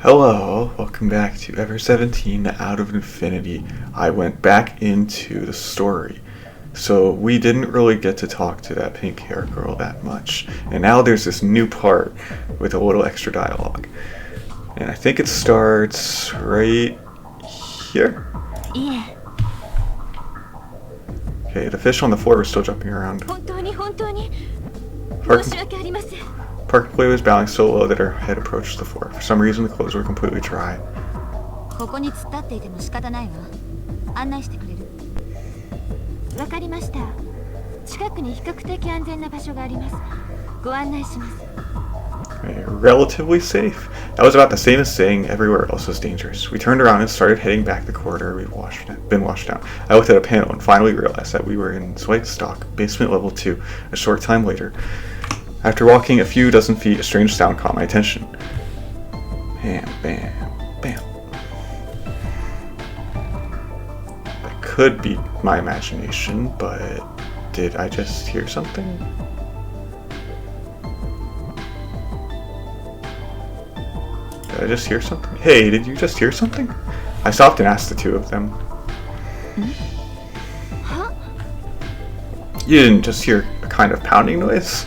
Hello, welcome back to Ever17 Out of Infinity. I went back into the story, so we didn't really get to talk to that pink hair girl that much. And now there's this new part with a little extra dialogue. And I think it starts right here. Yeah. Okay, the fish on the floor are still jumping around. Parker Play was bowing so low that her head approached the floor. For some reason, the clothes were completely dry. Relatively safe. That was about the same as saying everywhere else was dangerous. We turned around and started heading back the corridor we'd been washed down. I looked at a panel and finally realized that we were in Stock, basement level 2, a short time later. After walking a few dozen feet, a strange sound caught my attention. Bam, bam, bam. That could be my imagination, but did I just hear something? Did I just hear something? Hey, did you just hear something? I stopped and asked the two of them. Huh? You didn't just hear a kind of pounding noise?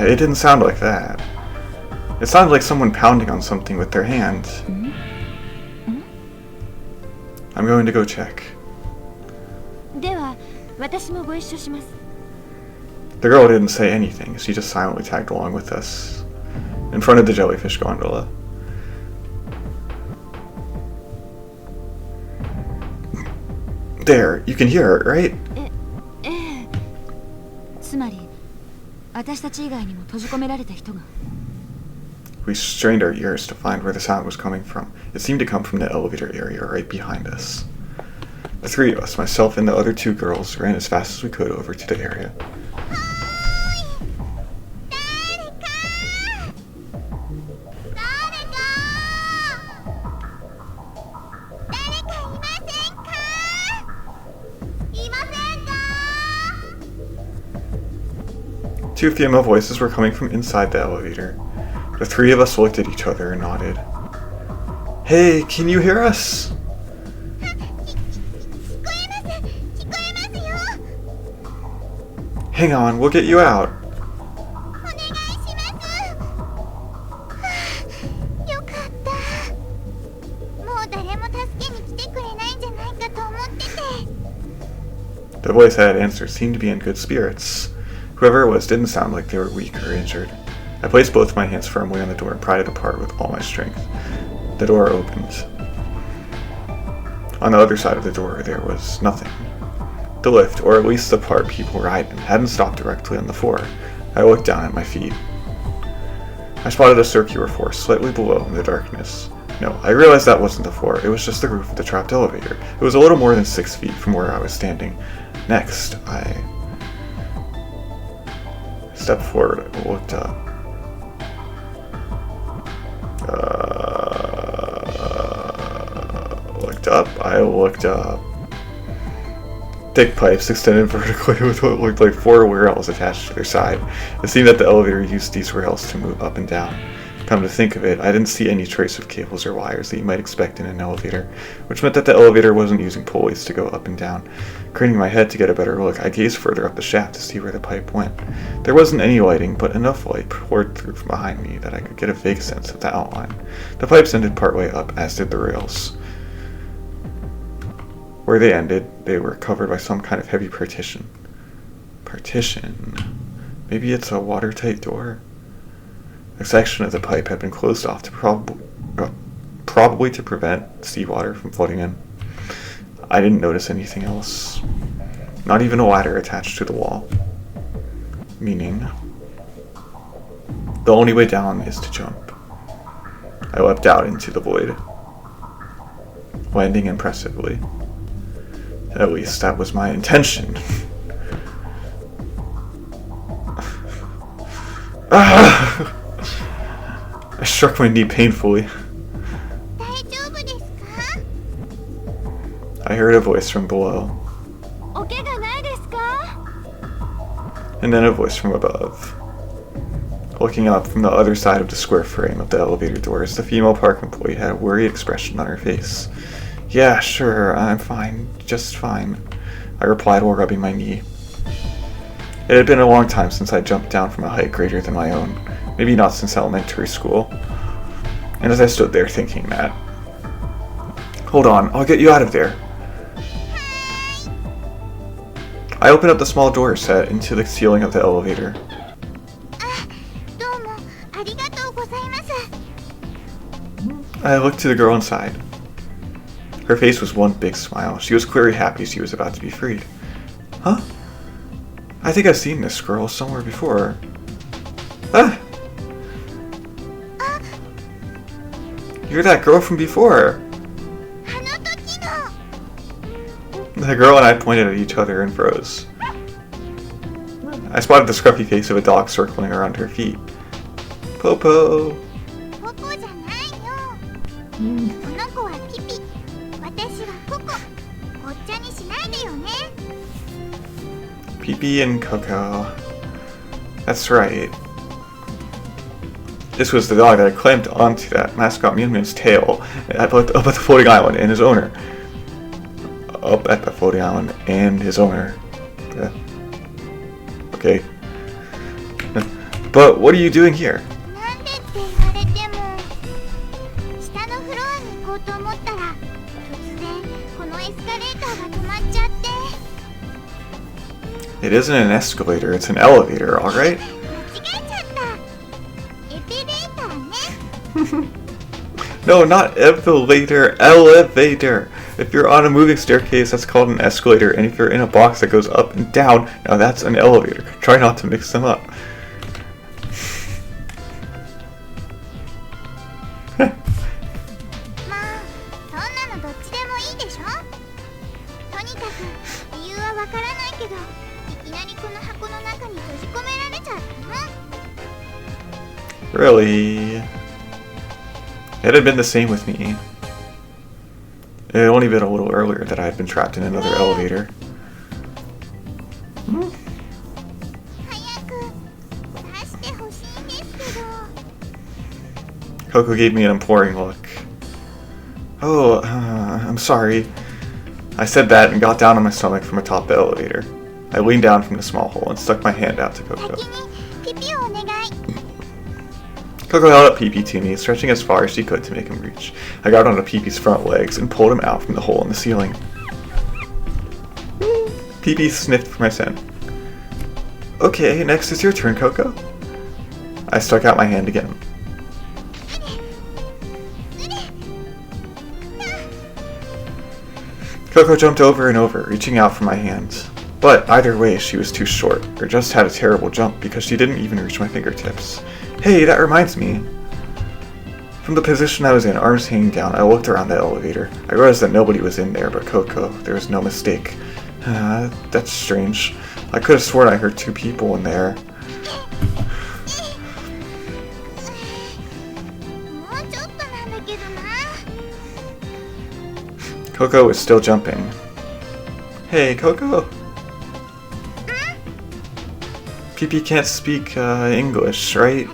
It didn't sound like that. It sounded like someone pounding on something with their hand. I'm going to go check. The girl didn't say anything. She just silently tagged along with us in front of the jellyfish gondola. There, you can hear it, right? We strained our ears to find where the sound was coming from. It seemed to come from the elevator area right behind us. The three of us, myself and the other two girls, ran as fast as we could over to the area. Two female voices were coming from inside the elevator. The three of us looked at each other and nodded. Hey, can you hear us? Hang on, we'll get you out. The voice I had answered seemed to be in good spirits. Whoever it was didn't sound like they were weak or injured. I placed both my hands firmly on the door and pried it apart with all my strength. The door opened. On the other side of the door, there was nothing. The lift, or at least the part people were hiding, hadn't stopped directly on the floor. I looked down at my feet. I spotted a circular force slightly below in the darkness. No, I realized that wasn't the floor. It was just the roof of the trapped elevator. It was a little more than 6 feet from where I was standing. Next, I stepped forward and looked up. I looked up. Thick pipes extended vertically with what looked like 4 rails attached to their side. It seemed that the elevator used these rails to move up and down. Come to think of it, I didn't see any trace of cables or wires that you might expect in an elevator, which meant that the elevator wasn't using pulleys to go up and down. Craning my head to get a better look, I gazed further up the shaft to see where the pipe went. There wasn't any lighting, but enough light poured through from behind me that I could get a vague sense of the outline. The pipes ended partway up, as did the rails. Where they ended, they were covered by some kind of heavy partition. Partition? Maybe it's a watertight door? A section of the pipe had been closed off to probably to prevent seawater from flooding in. I didn't notice anything else. Not even a ladder attached to the wall. Meaning, the only way down is to jump. I leapt out into the void, landing impressively. At least that was my intention. I struck my knee painfully. I heard a voice from below. And then a voice from above. Looking up from the other side of the square frame of the elevator doors, the female park employee had a worried expression on her face. Yeah, sure, I'm fine, just fine, I replied while rubbing my knee. It had been a long time since I jumped down from a height greater than my own, maybe not since elementary school. And as I stood there thinking that, hold on, I'll get you out of there. I opened up the small door set into the ceiling of the elevator. I looked to the girl inside. Her face was one big smile. She was clearly happy she was about to be freed. Huh? I think I've seen this girl somewhere before. Ah! You're that girl from before! The girl and I pointed at each other and froze. I spotted the scruffy face of a dog circling around her feet. Popo! Pee-pee and Coco. That's right. This was the dog that had clamped onto that mascot Mew Mew's tail up at the floating island and his owner. Up at the floating island and his owner. Yeah. Okay. But what are you doing here? It isn't an escalator, it's an elevator, alright? No, not elevator, elevator. If you're on a moving staircase, that's called an escalator, and if you're in a box that goes up and down, now that's an elevator. Try not to mix them up. Really? It had been the same with me. It had only been a little earlier that I had been trapped in another elevator. Coco gave me an imploring look. Oh, I'm sorry. I said that and got down on my stomach from atop the elevator. I leaned down from the small hole and stuck my hand out to Coco. Coco held up Pee-pee to me, stretching as far as she could to make him reach. I got onto Pee-pee's front legs and pulled him out from the hole in the ceiling. Pee-pee sniffed for my scent. Okay, next is your turn, Coco. I stuck out my hand again. Coco jumped over and over, reaching out for my hand. But either way, she was too short, or just had a terrible jump because she didn't even reach my fingertips. Hey, that reminds me. From the position I was in, arms hanging down, I looked around the elevator. I realized that nobody was in there but Coco. There was no mistake. That's strange. I could have sworn I heard two people in there. Coco was still jumping. Hey, Coco? Pee-pee can't speak English, right?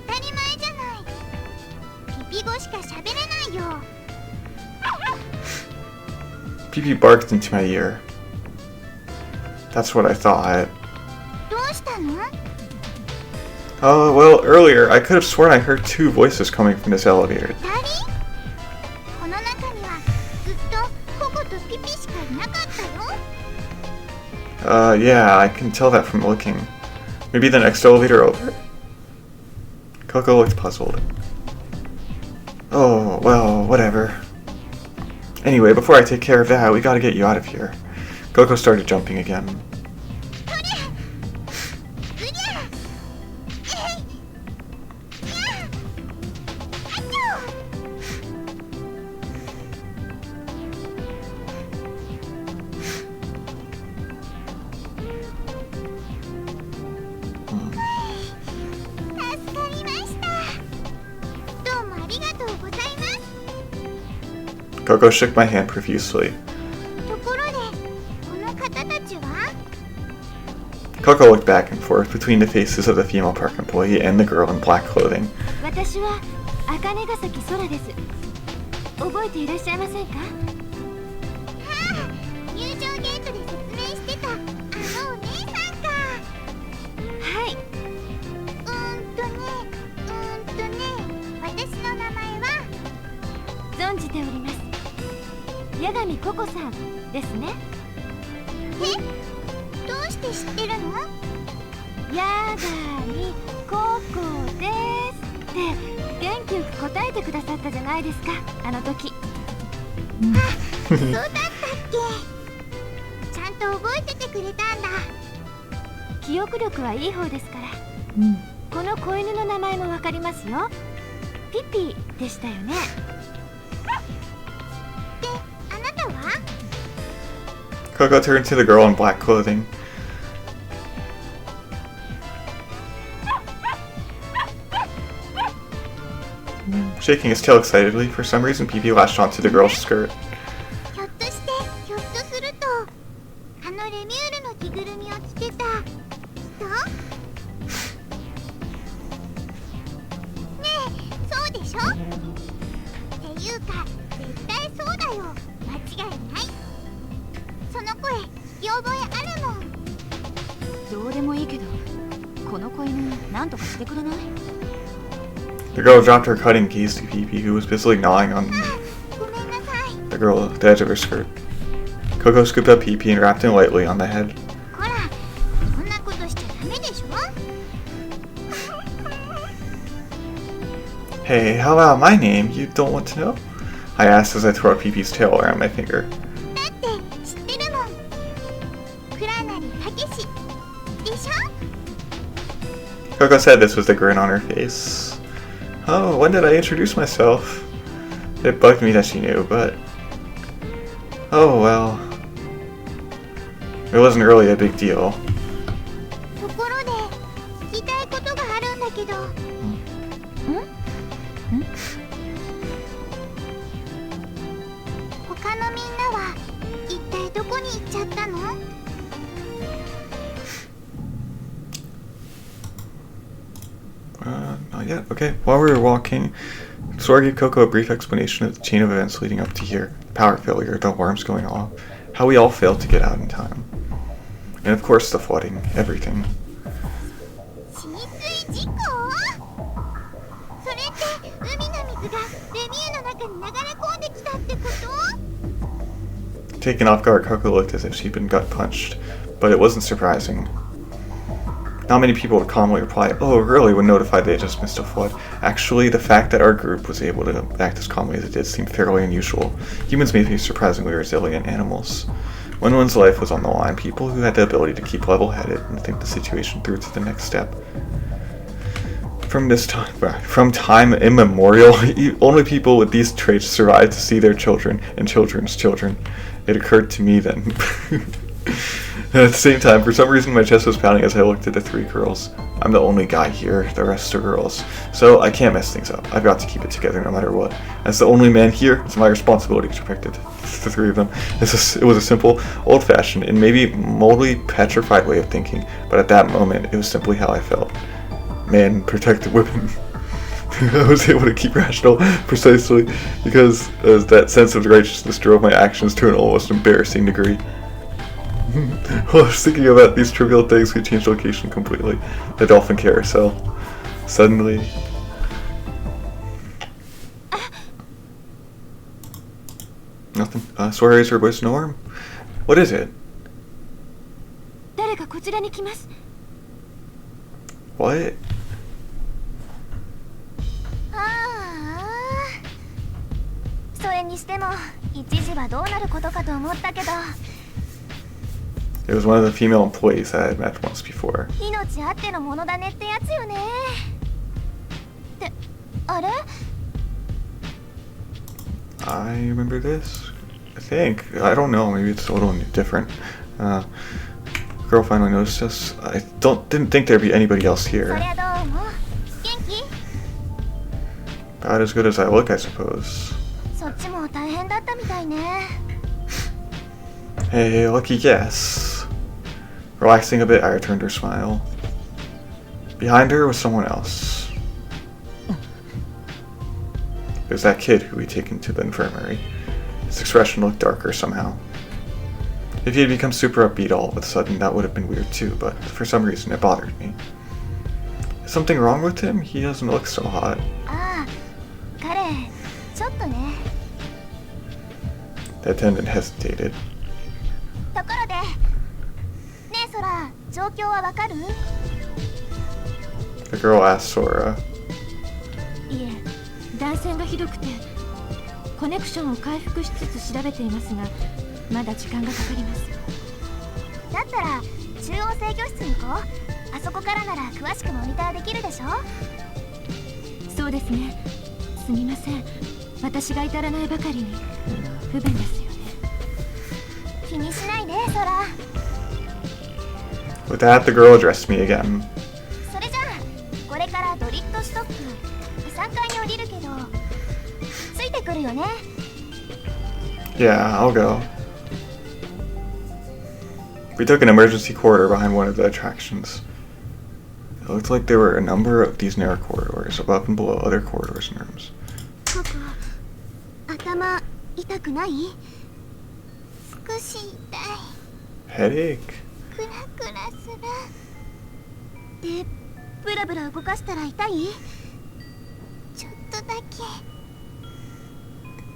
Pee-pee barked into my ear. That's what I thought. Oh, well, earlier I could have sworn I heard two voices coming from this elevator. Yeah, I can tell that from looking. Maybe the next elevator over? Coco looked puzzled. Oh, well, whatever. Anyway, before I take care of that, we gotta get you out of here. Coco started jumping again. Coco shook my hand profusely. Coco looked back and forth between the faces of the female park employee and the girl in black clothing. 私は茜ヶ崎空です。覚えていらっしゃいませんか？はあ、入場ゲートで説明してたあのお姉さんか。はい。私の名前は存じております。八神ココさんですね。え？どうして知ってるの？八神ココですって元気よく答えてくださったじゃないですか、あの時。あ、そうだったっけ？ちゃんと覚えててくれたんだ。記憶力はいい方ですから。この子犬の名前もわかりますよ。ピピでしたよね。で、あなたは？ Coco turned to the girl in black clothing. Shaking his tail excitedly, for some reason Pee-Pee latched onto the girl's skirt. ひょっとして、ひょっとすると、あのレミュールの着ぐるみを着てた人？ねえ、そうでしょ？っていうか、絶対そうだよ。間違いない。その声、見覚えあるもん。どうでもいいけど、この子犬なんとかしてくれない？ The girl dropped her cutting keys to Pee-Pee, who was busily gnawing on the edge of her skirt. Coco scooped up Pee-Pee and wrapped him lightly on the head. Hey, how about my name? You don't want to know? I asked as I twirled Pee-Pee's tail around my finger. Coco said this with a grin on her face. Oh, when did I introduce myself? It bugged me that she knew, but... oh well. It wasn't really a big deal. Not yet. Okay, while we were walking, Sora gave Coco a brief explanation of the chain of events leading up to here. The power failure, the alarms going off, how we all failed to get out in time. And of course the flooding, everything. Taken off guard, Coco looked as if she'd been gut punched, but it wasn't surprising. Not many people would calmly reply, oh really, when notified they had just missed a flood. Actually, the fact that our group was able to act as calmly as it did seemed fairly unusual. Humans may be surprisingly resilient animals. When one's life was on the line, people who had the ability to keep level-headed and think the situation through to the next step. From time immemorial, only people with these traits survived to see their children and children's children. It occurred to me then. And at the same time, for some reason my chest was pounding as I looked at the three girls. I'm the only guy here, the rest are girls. So I can't mess things up. I've got to keep it together no matter what. As the only man here, it's my responsibility to protect the three of them. It was a simple, old-fashioned, and maybe moldly petrified way of thinking, but at that moment, it was simply how I felt. Men protect the women. I was able to keep rational precisely because that sense of righteousness drove my actions to an almost embarrassing degree. While I was thinking about these trivial things, we changed location completely. The dolphin carousel. Suddenly... Nothing. Sora raised her voice no harm. What is it? What? It was one of the female employees that I had met once before. I remember this. I think. I don't know. Maybe it's a little different. Girl finally noticed us. I didn't think there'd be anybody else here. About as good as I look, I suppose. Hey, lucky guess. Relaxing a bit, I returned her smile. Behind her was someone else. It was that kid who we'd taken to the infirmary. His expression looked darker somehow. If he had become super upbeat all of a sudden, that would have been weird too, but for some reason it bothered me. Is something wrong with him? He doesn't look so hot. The attendant hesitated. The girl asked Sora. いえ、断線がひどくてコネクションを回復しつつ調べていますが、まだ時間がかかります。だったら中央制御室に行こう。あそこからなら詳しくモニターできるでしょ。そうですね。すみません。私が至らないばかりに不便ですよね。気にしないで、ソラ。With that, the girl addressed me again. それじゃあ、これからドリットストップ3階に降りるけど、ついてくるよね。Yeah, I'll go. We took an emergency corridor behind one of the attractions. It looked like there were a number of these narrow corridors above and below other corridors and rooms. Coco, 頭痛くない？少し痛い。Headache? クラクラする。で、ブラブラ動かしたら痛い？ちょっとだけ。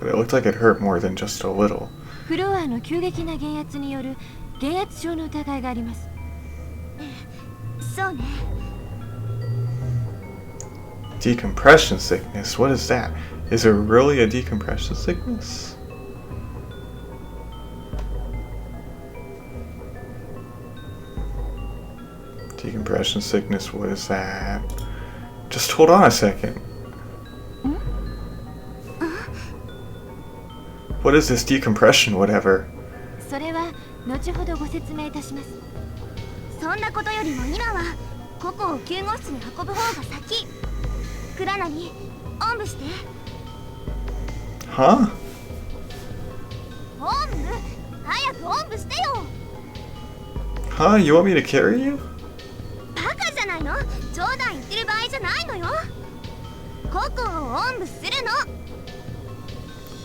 But it looked like it hurt more than just a little. フロアの急激な減圧による減圧症の疑いがあります。そうね。Decompression sickness? What is that? Is there really a decompression sickness? Decompression sickness, what is that? Just hold on a second. What is this decompression, whatever? それは後ほどご説明いたします。そんなことよりも今はココを救護室に運ぶ方が先。クラナにおんぶして。Huh? おんぶ？早くおんぶしてよ。Huh? You want me to carry you? バカじゃないの？冗談言ってる場合じゃないのよ。ココをおんぶするの。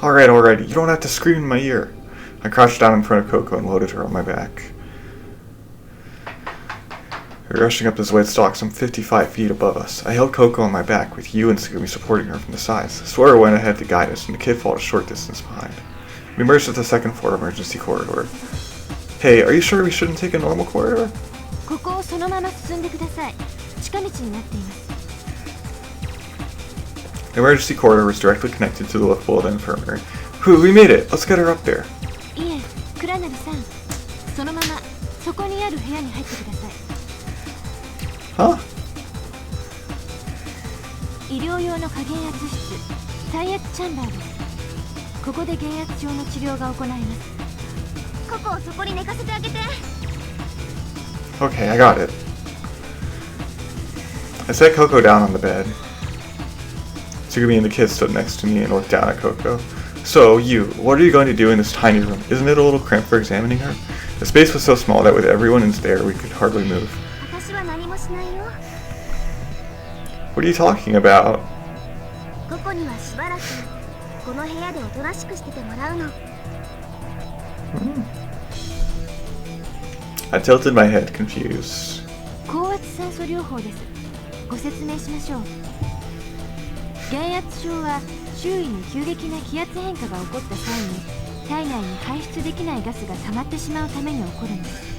Alright, alright. You don't have to scream in my ear. I crouched down in front of Coco and loaded her on my back. We were rushing up this white stalk some 55 feet above us. I held Coco on my back, with you and Tsugumi supporting her from the sides. Sora went ahead to guide us, and the kid followed a short distance behind. We emerged at the second floor emergency corridor. Hey, are you sure we shouldn't take a normal corridor? ここをそのまま進んでください。近道になっています。The emergency corridor was directly connected to the lift below the infirmary. Whew, we made it! Let's get her up there. いえ、クラナリさん、そのままそこにある部屋に入ってください。Huh? 医療用の過減圧室、体圧チャンバーです。ここで減圧症の治療が行えます。ココをそこに寝かせてあげて。Okay, I got it. I set Coco down on the bed. Tsugumi and the kid stood next to me and looked down at Coco. So, you, what are you going to do in this tiny room? Isn't it a little cramped for examining her? The space was so small that with everyone in there, we could hardly move. What are you talking about? I tilted my head, confused. 高圧酸素療法です。ご説明しましょう。減圧症は周囲に急激な気圧変化が起こった際に体内に排出できないガスが溜まってしまうために起こるのです。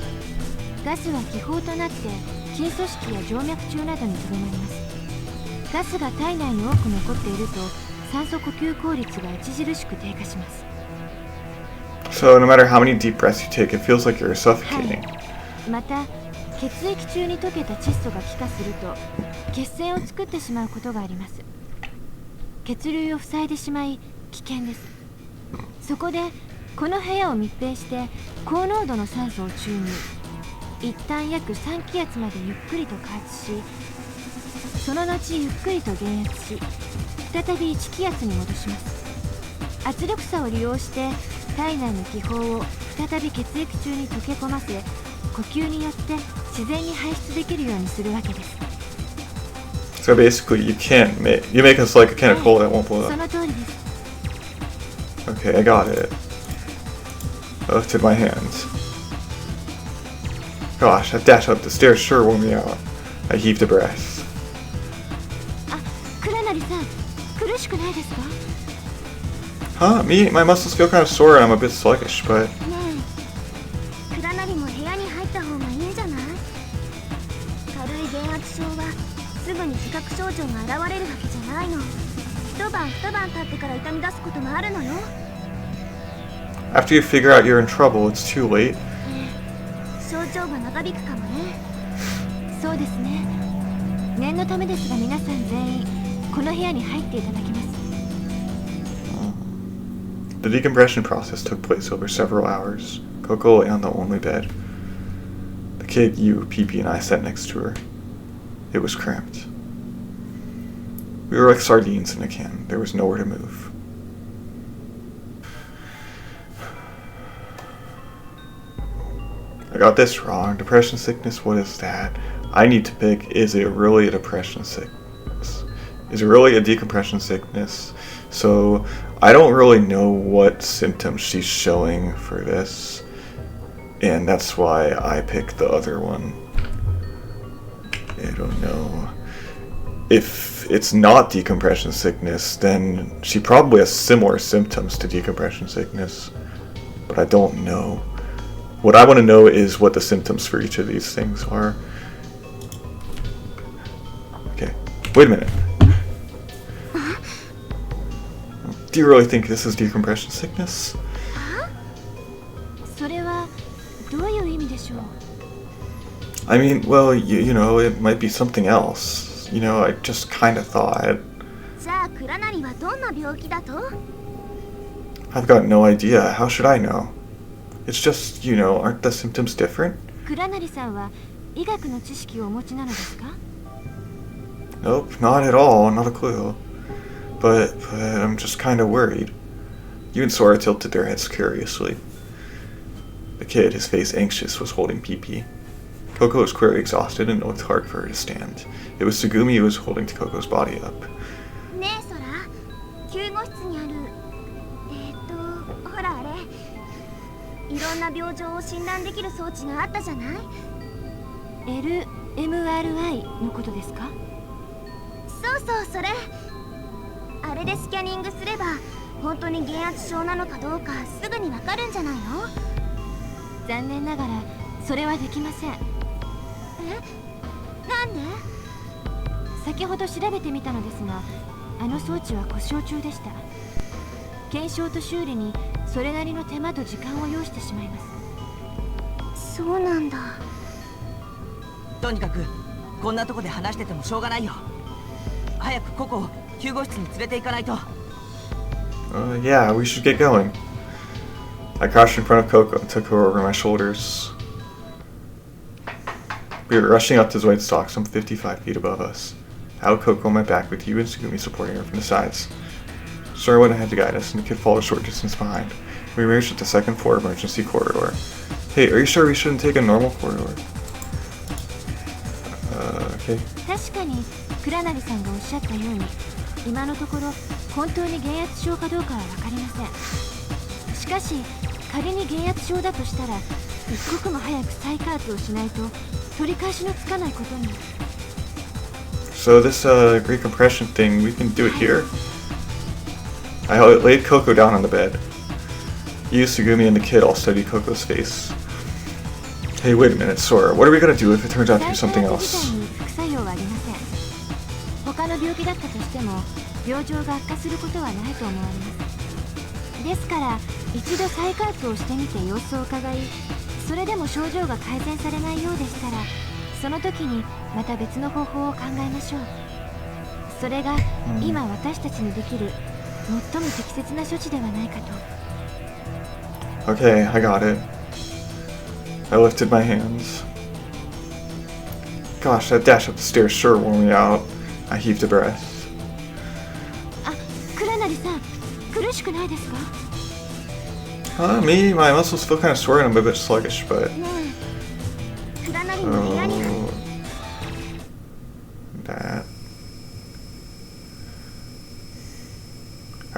ガスは気泡となって筋組織や静脈中などにとどまります。ガスが体内に多く残っていると酸素呼吸効率が著しく低下します。So no matter how many deep breaths you take, it feels like you're suffocating. また血液中に溶けた窒素が気化すると血栓を作ってしまうことがあります。血流を塞いでしまい危険です。そこでこの部屋を密閉して高濃度の酸素を注入。一旦約3気圧までゆっくりと加圧し、その後ゆっくりと減圧し、再び1気圧に戻します。圧力差を利用して体内の気泡を再び血液中に溶け込ませ、呼吸によって自然に排出できるようにするわけです。 So basically, you make us like a can of cola that won't blow そ up. の通りです。 Okay, I got it. I lifted my hands. Gosh, that dash up the stairs sure wore me out. I heaved a breath. あ、倉成さん、苦しくないですか？ Huh? Me? My muscles feel kind of sore and I'm a bit sluggish, but... ねえ、倉成も部屋に入った方がいいんじゃない？軽い減圧症はすぐに自覚症状が現れるわけじゃないの。一晩二晩経ってから痛み出すこともあるのよ。 After you figure out you're in trouble, it's too late. 症状が長引くかもね。そうですね。念のためですが皆さん全員この部屋に入っていただきます。 The decompression process took place over several hours. Coco lay on the only bed. The kid, you, Pee-Pee, and I sat next to her. It was cramped. We were like sardines in a can. There was nowhere to move. I got this wrong. Depression sickness, what is that? I need to pick, is it really a depression sickness? Is it really a decompression sickness? So, I don't really know what symptoms she's showing for this. And that's why I picked the other one. I don't know. If it's not decompression sickness, then she probably has similar symptoms to decompression sickness. But I don't know. What I want to know is what the symptoms for each of these things are. Okay, wait a minute. Do you really think this is decompression sickness? それはどういう意味でしょう？ I mean, well, you know, it might be something else. You know, I just kind of thought. じゃあ倉成はどんな病気だと？ I've got no idea. How should I know? It's just, you know, aren't the symptoms different? 倉成さんは医学の知識をお持ちなのですか？ Nope, not at all. Not a clue. But I'm just kind of worried. You and Sora tilted their heads curiously. The kid, his face anxious, was holding Pee-Pee. Coco was clearly exhausted and it looked hard for her to stand. It was Tsugumi who was holding Coco's body up. ねえソラ、救護室にあるほらあれ、いろんな病状を診断できる装置があったじゃない？ MRI のことですか？そうそう、それ。あれでスキャニングすれば本当に減圧症なのかどうかすぐにわかるんじゃないの？残念ながらそれはできません。なんで？先ほど調べてみたのですが、あの装置は故障中でした。検証と修理にそれなりの手間と時間を要してしまいます。そうなんだ。とにかくこんなとこで話しててもしょうがないよ。早くココを救護室に連れて行かないと。Yeah, we should get going. I crouched in front of Coco and took her over my shoulders. We were rushing up to Zoid's dock, some 55 feet above us. I had Coco on my back with you and Tsugumi supporting her from the sides. Sora went ahead to guide us, and the kid followed a short distance behind. We emerged at the second floor emergency corridor. Hey, are you sure we shouldn't take a normal corridor? Okay. 確かに倉成さんがおっしゃったように、今のところ本当に減圧症かどうかは分かりません。しかし仮に減圧症だとしたら一刻も早く再加圧をしないと取り返しのつかないことに。 So this recompression thing, we can do it here. I laid Coco down on the bed. You, Tsugumi, and the kid all studied Coco's face. Hey, wait a minute, Sora. What are we gonna do if it turns out to be something else? 副作用はありません。他の病気だったとしても病状が悪化することはないと思われます。ですから一度再加圧をしてみて様子を伺い、それでも症状が改善されないようでしたら、その時にまた別の方法を考えましょう。それが今私たちにできる最も適切な処置ではないかと。 Okay, I got it. I lifted my hands. Gosh, that dash up the stairs sure wore me out. I heaved a breath. あ、倉成さん、苦しくないですか？ Me, my muscles feel kind of sore and I'm a bit sluggish, but... ねえ、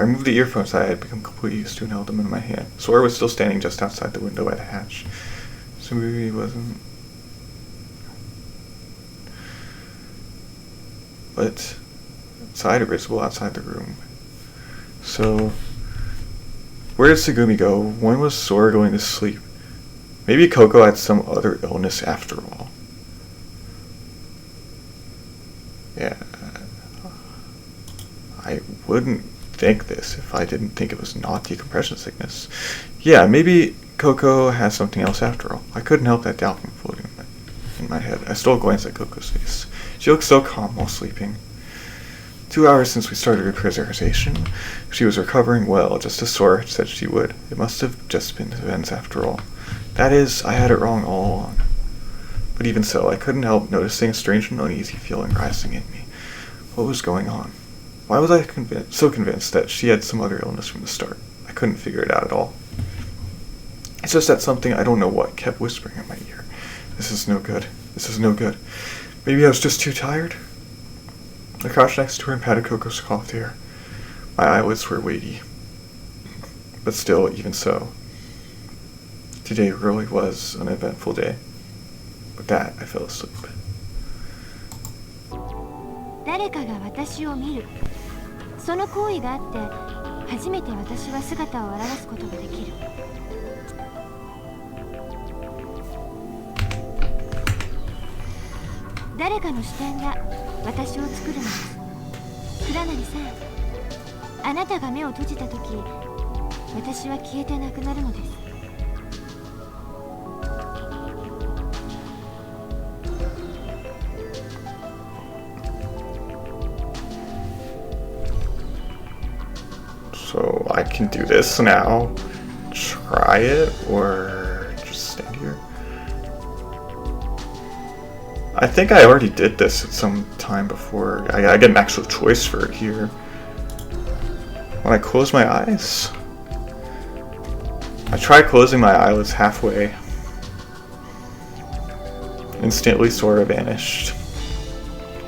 removed the earphones I had become completely used to and held them in my hand. Sora was still standing just outside the window by the hatch. So maybe he wasn't... But outside, visible outside the room. So, where did Tsugumi go? When was Sora going to sleep? Maybe Coco had some other illness after all. Yeah. I wouldn't think this if I didn't think it was not decompression sickness. Yeah, maybe Coco has something else after all. I couldn't help that doubt from floating in my head. I stole a glance at Coco's face. She looked so calm while sleeping. 2 hours since we started her preservation, she was recovering well, just as Sora had said she would. It must have just been events after all. That is, I had it wrong all along. But even so, I couldn't help noticing a strange and uneasy feeling rising in me. What was going on? Why was I so convinced that she had some other illness from the start? I couldn't figure it out at all. It's just that something, I don't know what, kept whispering in my ear. This is no good. This is no good. Maybe I was just too tired? I crouched next to her and patted Coco's soft hair. My eyelids were weighty. But still, even so, today really was an eventful day. With that, I fell asleep. 誰かが私を見る。その行為があって初めて私は姿を現すことができる。誰かの視点が私を作るのです。倉成さん、あなたが目を閉じた時、私は消えてなくなるのです。So I can do this now. Try it, or just stand here. I think I already did this at some time before. I get an actual choice for it here. When I close my eyes, I tried closing my eyelids halfway. Instantly, Sora vanished.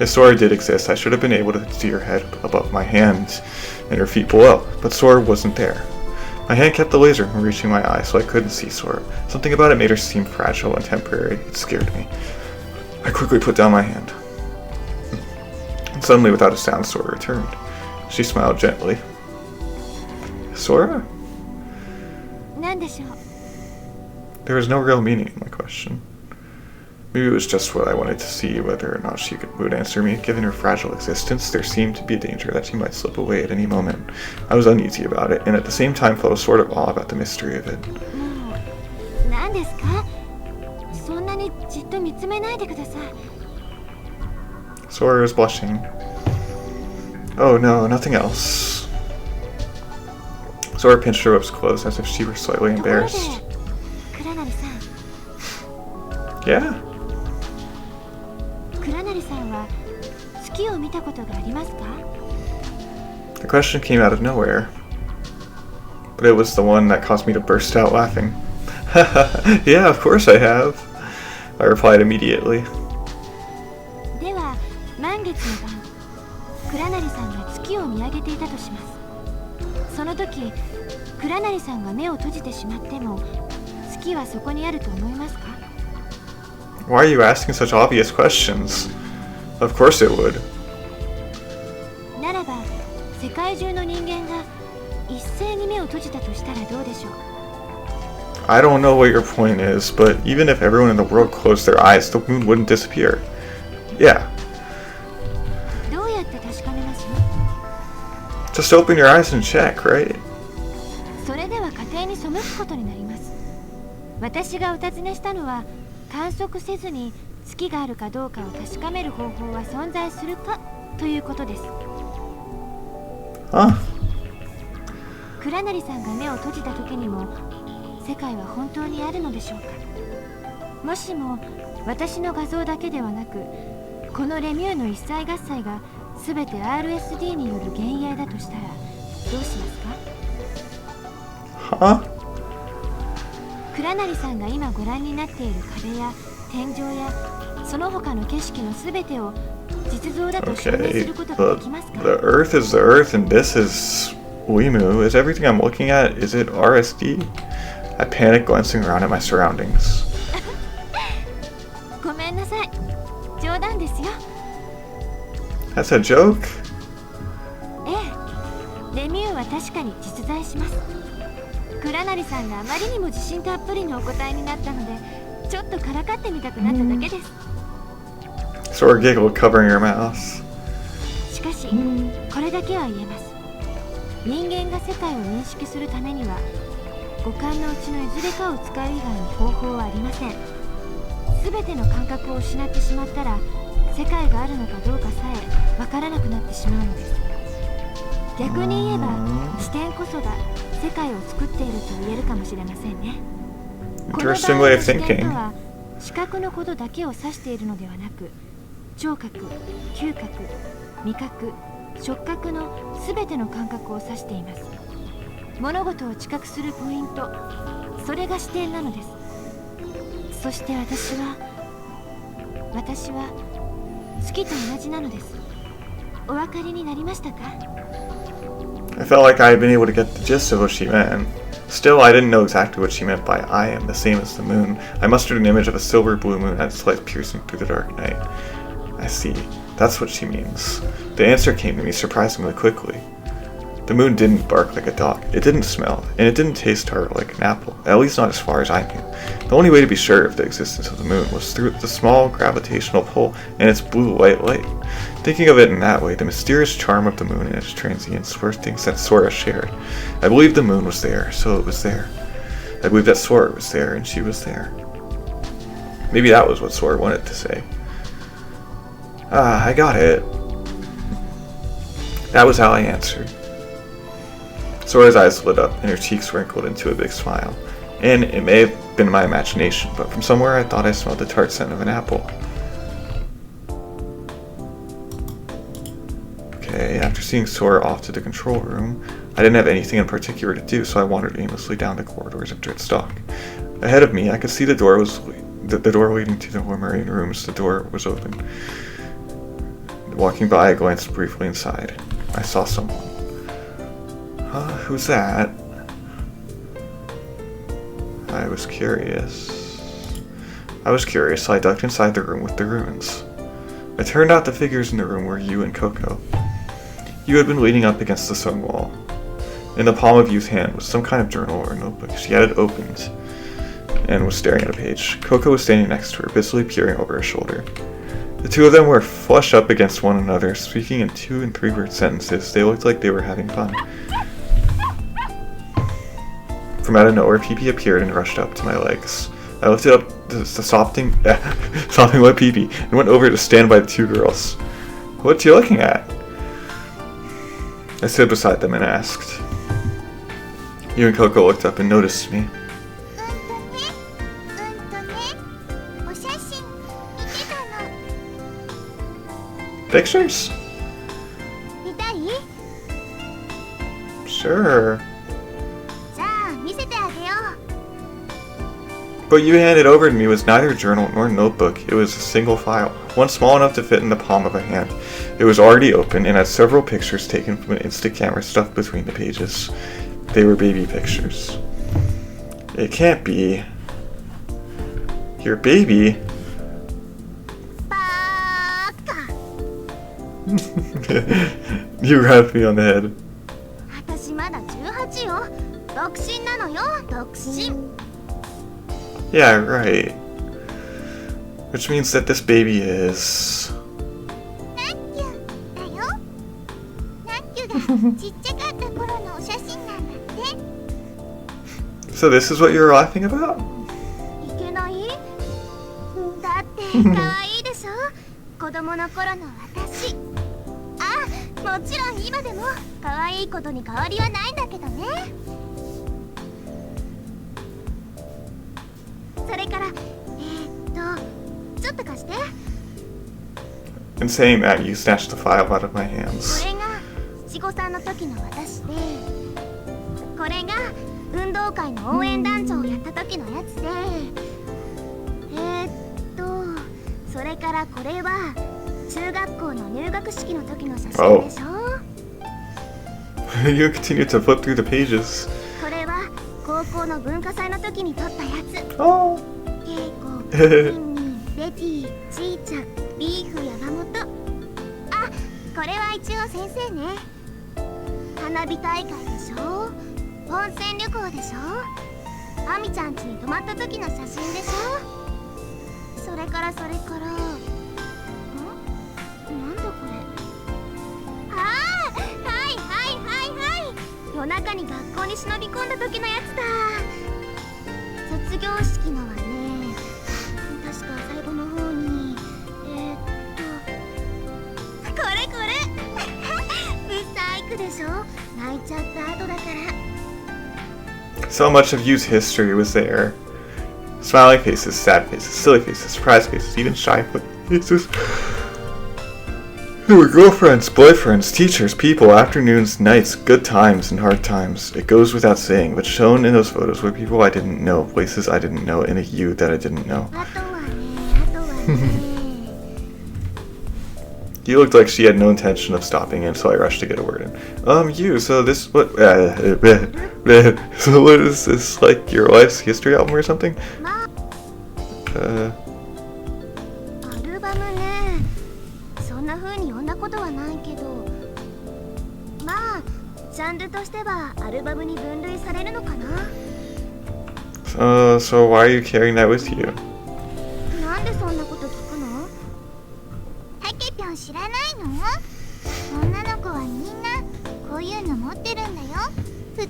If Sora did exist, I should have been able to see her head above my hand and her feet below, but Sora wasn't there. My hand kept the laser from reaching my eye, so I couldn't see Sora. Something about it made her seem fragile and temporary. It scared me. I quickly put down my hand. And suddenly, without a sound, Sora returned. She smiled gently. Sora? 何でしょう? There was no real meaning in my question. Maybe it was just what I wanted to see, whether or not she would answer me. Given her fragile existence, there seemed to be a danger that she might slip away at any moment. I was uneasy about it, and at the same time felt a sort of awe about the mystery of it. もう、何ですか? そんなにじっと見つめないでください。Sora was blushing. Oh no, nothing else. Sora pinched her lips closed as if she were slightly embarrassed. 倉成さん。Yeah? 倉成さんは月を見たことがありますか? The question came out of nowhere. But it was the one that caused me to burst out laughing. Yeah, of course I have. I replied immediately. では、満月の晩、倉成さんが月を見上げていたとします。その時、倉成さんが目を閉じてしまっても、月はそこにあると思いますか? Why are you asking such obvious questions? Of course it would. ならば、世界中の人間が一斉に目を閉じたとしたらどうでしょう? I don't know what your point is, but even if everyone in the world closed their eyes, the moon wouldn't disappear. Yeah. どうやって確かめます? Just open your eyes and check, right? それでは家庭に背くことになります。私がお尋ねしたのは、観測せずに月があるかどうかを確かめる方法は存在するかということです。Huh? 倉成さんが目を閉じた時にも世界は本当にあるのでしょうか? もしも私の画像だけではなく、このレミューの一切合切が全て RSD による幻影だとしたらどうしますか? Huh? 倉成さんが今ご覧になっている壁や天井やその他の景色のすべてを実像だと証明することができますか? The Earth is the Earth and this is Weimu, is everything I'm looking at, is it RSD? I panicked, glancing around at my surroundings. ごめんなさい。冗談ですよ。 That's a joke? ええ、レミューは確かに実在します。倉成さんがあまりにも自信たっぷりのお答えになったので、ちょっとからかってみたくなっただけです。Sora giggled, covering her mouth. しかし、これだけは言えます。人間が世界を認識するためには、五感のうちのいずれかを使う以外に方法はありません。すべての感覚を失ってしまったら、世界があるのかどうかさえわからなくなってしまうのです。逆に言えば、視点こそが世界を作っていると言えるかもしれませんね。この場合の視点とは、視覚のことだけを指しているのではなく、聴覚、嗅覚、味覚、触覚のすべての感覚を指しています。物事を知覚するポイント、それが視点なのです。そして私は月と同じなのです。お分かりになりましたか？ I felt like I had been able to get the gist of what she meant. Still, I didn't know exactly what she meant by I am the same as the moon. I mustered an image of a silver blue moon and its light piercing through the dark night. I see. That's what she means. The answer came to me surprisingly quickly. The moon didn't bark like a dog, it didn't smell, and it didn't taste tart like an apple, at least not as far as I knew. The only way to be sure of the existence of the moon was through the small gravitational pull and its blue white light. Thinking of it in that way, the mysterious charm of the moon and its transience were things that Sora shared. I believed the moon was there, so it was there. I believed that Sora was there, and she was there. Maybe that was what Sora wanted to say. I got it. That was how I answered. Sora's eyes lit up, and her cheeks wrinkled into a big smile. And it may have been my imagination, but from somewhere I thought I smelled the tart scent of an apple. Okay, after seeing Sora off to the control room, I didn't have anything in particular to do, so I wandered aimlessly down the corridors of Dritstock. Ahead of me, I could see the door leading to the marine rooms. The door was open. Walking by, I glanced briefly inside. I saw someone. Who's that? I was curious, so I ducked inside the room with the ruins. It turned out the figures in the room were Yu and Coco. Yu had been leaning up against the stone wall. In the palm of Yu's hand was some kind of journal or notebook. She had it opened and was staring at a page. Coco was standing next to her, busily peering over her shoulder. The two of them were flush up against one another, speaking in 2- and 3-word sentences. They looked like they were having fun. From out of nowhere, Pee-Pee appeared and rushed up to my legs. I lifted up the sopping wet Pee-Pee and went over to stand by the two girls. "What you looking at?" I stood beside them and asked. Yu and Coco looked up and noticed me. Pictures? Sure. What you handed over to me was neither a journal nor notebook. It was a single file, one small enough to fit in the palm of a hand. It was already open and had several pictures taken from an instant camera stuffed between the pages. They were baby pictures. It can't be. Your baby? You rapped me on the head. Yeah, right. Which means that this baby is... So this is what you were laughing about? In saying that, you snatched the file out of my hands. Oh. You continue to flip through the pages. これは高校の文化祭の時に撮ったやつ。 Oh. ケイコ、ミンミン、レティ、ちーちゃん、ビーフ、山本。あ、これは一応先生ね。花火大会でしょ、温泉旅行でしょ、アミちゃん家に泊まった時の写真でしょ。それからなんだこれ。ああ、はい。夜中に学校に忍び込んだ時のやつだ。卒業式のはね、確か最後の方にこれブサイクでしょ、泣いちゃった後だから。 So much of Yu's history was there. Smiling faces, sad faces, silly faces, surprised faces, even shy faces. There were girlfriends, boyfriends, teachers, people, afternoons, nights, good times and hard times. It goes without saying, but shown in those photos were people I didn't know, places I didn't know, and a you that I didn't know. あとはね。You looked like she had no intention of stopping in, so I rushed to get a word in. You, so this, what, so what is this, like your life's history album or something? まあ、アルバムね。そんな風に呼んだことはないけど、まあジャンルとしてはアルバムに分類されるのかな。So why are you carrying that with you? なんでそんなこと聞くの？タケピョン知らないの？女の子はみんなこういうの持ってるんだよ。普通。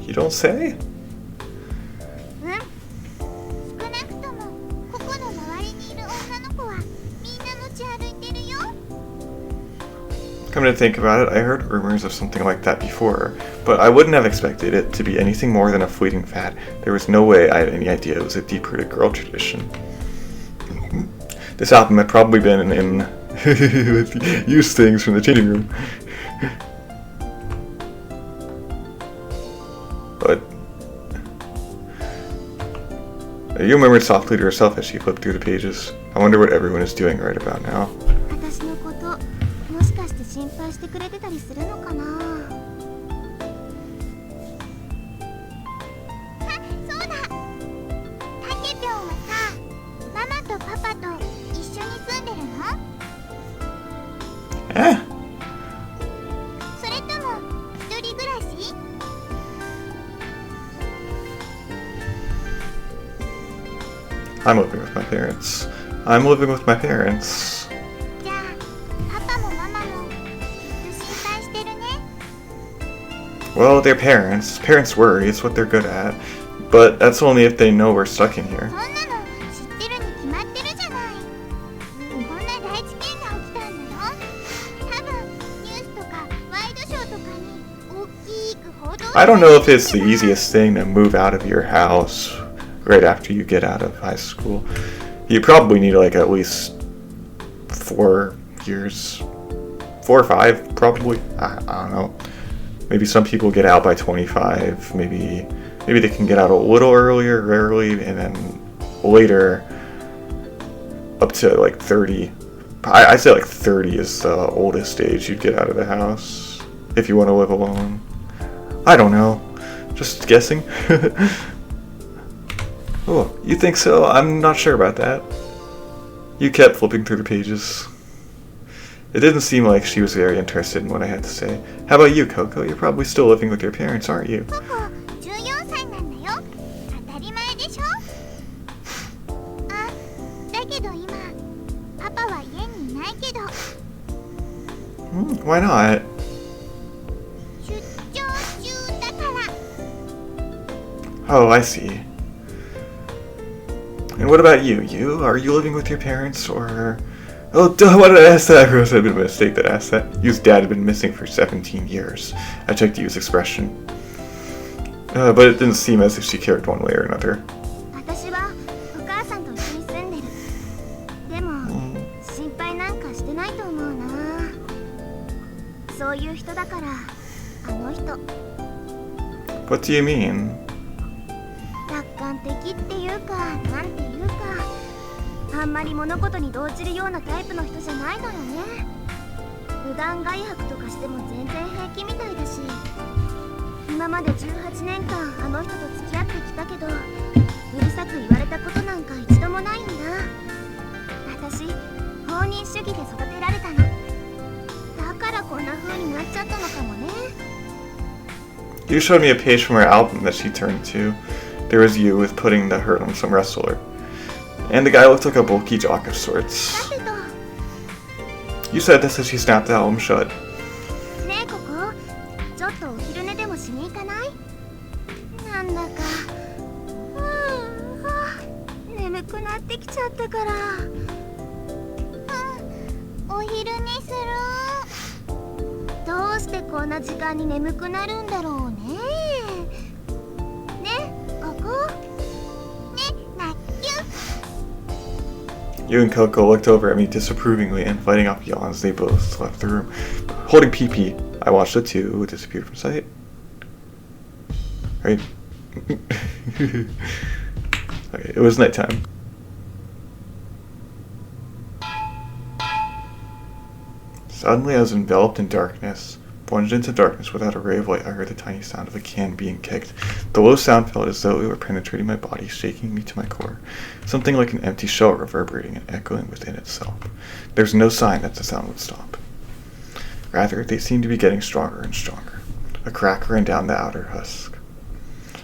You don't say? 少なくともここの周りにいる女の子はみんな持ち歩いてるよ。 Come to think about it, I heard rumors of something like that before, but I wouldn't have expected it to be anything more than a fleeting fad. There was no way I had any idea it was a deep-rooted girl tradition. This album had probably been in used things from the changing room. But you murmured softly to herself as she flipped through the pages. I wonder what everyone is doing right about now. 私のこともしかして心配してくれてたりするのかな。あ、そうだ。タケピョンはさ、ママとパパと一緒に住んでるの？ Eh? それとも一人暮らし？ I'm living with my parents. I'm living with my parents. じゃあパパもママもきっと心配してるね。 Well, they're parents. Parents worry, it's what they're good at. But that's only if they know we're stuck in here. そんなの知ってるに決まってるじゃない。こんな大事件が起きたんだよ。多分ニュースとかワイドショーとかに大きく報道されてるんだよ。 I don't know if it's the easiest thing to move out of your house right after you get out of high school. You probably need like at least 4 years. 4 or 5 probably. I don't know. Maybe some people get out by 25. Maybe they can get out a little earlier, rarely, and then later up to like 30. I'd say like 30 is the oldest age you'd get out of the house if you want to live alone. I don't know. Just guessing. Oh, you think so? I'm not sure about that. You kept flipping through the pages. It didn't seem like she was very interested in what I had to say. How about you, Coco? You're probably still living with your parents, aren't you? ココ14歳なんだよ。当たり前でしょ。あ、だけど今パパは家にいないけど。Why not? 出張中だから。 Oh, I see. And what about you? Are you living with your parents, or... Oh, duh, why did I ask that? I realized it had been a mistake that asked that. Yu's dad had been missing for 17 years. I checked Yu's expression. But it didn't seem as if she cared one way or another. 私はお母さんと一緒に住んでる。でも心配なんかしてないと思うな。そういう人だからあの人。 What do you mean? 楽観的っていうかなんていうか、あんまり物事に動じるようなタイプの人じゃないのよね。無断外泊とかしても全然平気みたいだし、今まで18年間あの人と付き合ってきたけど、うるさく言われたことなんか一度もないんだ。私、放任主義で育てられたの。だからこんな風になっちゃったのかもね。You showed me a page from her album that she turned to. There was you with putting the hurt on some wrestler. And the guy looked like a bulky jock of sorts. You said this as she snapped the album shut. ねえココ、ちょっとお昼寝でもしに行かない？なんだか眠くなってきちゃったから。お昼寝する。どうしてこんな時間に眠くなるんだろうね。ね、ここ。ね、なっきゅ。You and Coco looked over at me disapprovingly and fighting off yawns. They both left the room. Holding PP, I watched the two disappear from sight. Right? Okay, it was nighttime. Suddenly I was enveloped in darkness. Plunged into darkness without a ray of light, I heard the tiny sound of a can being kicked. The low sound felt as though it were penetrating my body, shaking me to my core. Something like an empty shell reverberating and echoing within itself. There was no sign that the sound would stop. Rather, they seemed to be getting stronger and stronger. A crack ran down the outer husk.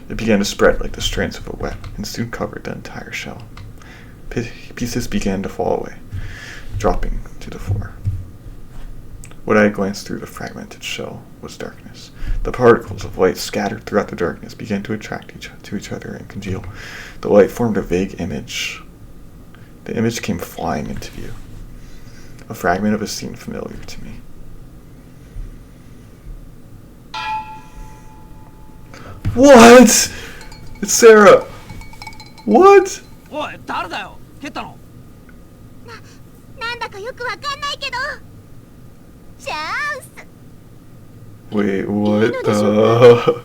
It began to spread like the strands of a web, and soon covered the entire shell. Pieces began to fall away, dropping to the floor. What I had glanced through the fragmented shell was darkness. The particles of light scattered throughout the darkness began to attract to each other and congeal. The light formed a vague image. The image came flying into view. A fragment of a scene familiar to me. What? It's Sarah. What? おい、誰だよ。蹴ったの？なんだかよくわかんないけど。チャンス。 Wait, what the?